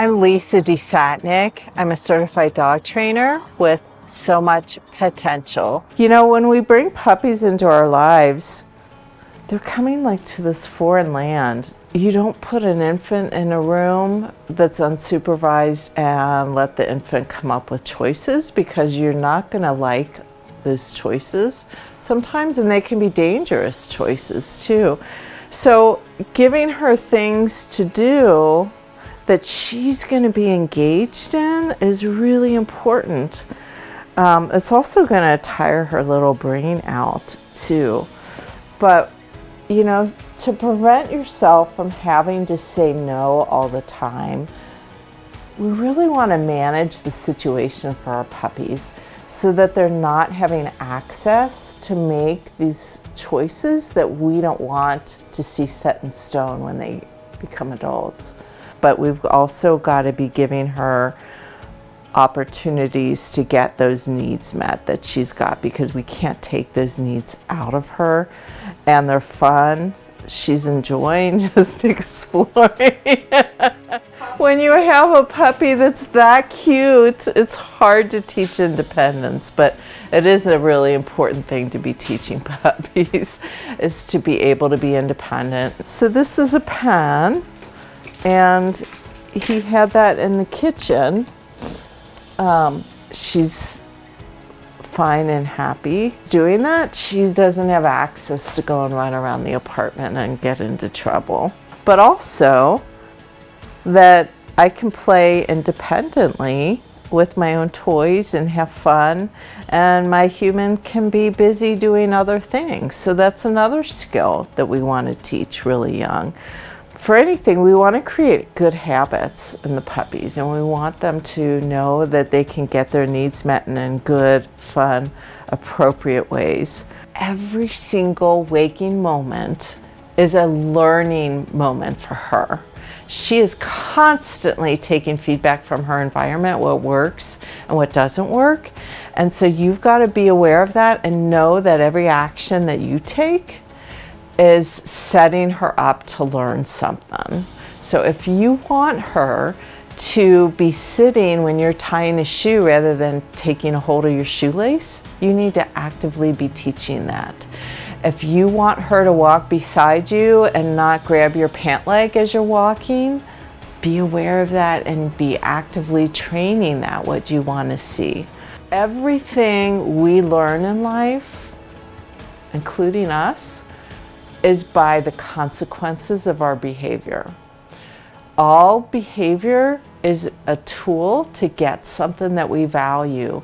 I'm Lisa Desatnik. I'm a certified dog trainer with so much potential. You know, when we bring puppies into our lives, they're coming like to this foreign land. You don't put an infant in a room that's unsupervised and let the infant come up with choices, because you're not going to like those choices sometimes, and they can be dangerous choices too. So giving her things to do that she's going to be engaged in is really important. It's also going to tire her little brain out too. But you know, to prevent yourself from having to say no all the time, we really want to manage the situation for our puppies so that they're not having access to make these choices that we don't want to see set in stone when they become adults. But we've also got to be giving her opportunities to get those needs met that she's got, because we can't take those needs out of her. And they're fun. She's enjoying just exploring. When you have a puppy that's that cute, it's hard to teach independence, but it is a really important thing to be teaching puppies, is to be able to be independent. So this is a pen, and he had that in the kitchen. She's fine and happy doing that. She doesn't have access to go and run around the apartment and get into trouble. But also that I can play independently with my own toys and have fun, and my human can be busy doing other things. So that's another skill that we want to teach really young. For anything, we want to create good habits in the puppies, and we want them to know that they can get their needs met in good, fun, appropriate ways. Every single waking moment is a learning moment for her. She is constantly taking feedback from her environment, what works and what doesn't work. And so you've got to be aware of that and know that every action that you take is setting her up to learn something. So if you want her to be sitting when you're tying a shoe rather than taking a hold of your shoelace, you need to actively be teaching that. If you want her to walk beside you and not grab your pant leg as you're walking, be aware of that and be actively training that, what you want to see. Everything we learn in life, including us, is by the consequences of our behavior. All behavior is a tool to get something that we value.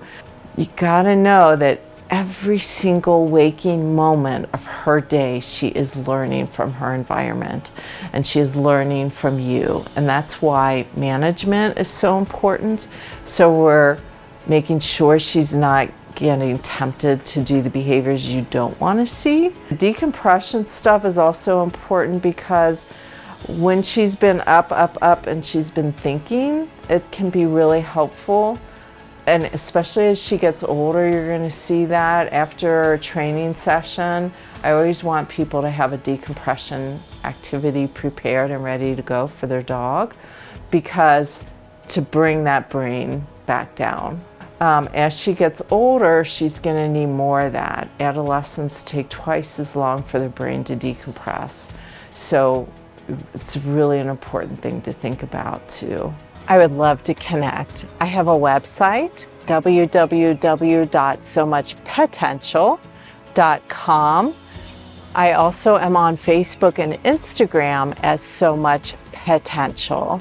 You gotta know that every single waking moment of her day, she is learning from her environment, and she is learning from you. And that's why management is so important. So we're making sure she's not getting tempted to do the behaviors you don't want to see. Decompression stuff is also important, because when she's been up and she's been thinking, it can be really helpful. And especially as she gets older, you're going to see that after a training session. I always want people to have a decompression activity prepared and ready to go for their dog, because to bring that brain back down. As she gets older, she's going to need more of that. Adolescents take twice as long for their brain to decompress. So it's really an important thing to think about too. I would love to connect. I have a website, www.somuchpotential.com. I also am on Facebook and Instagram as So Much Potential.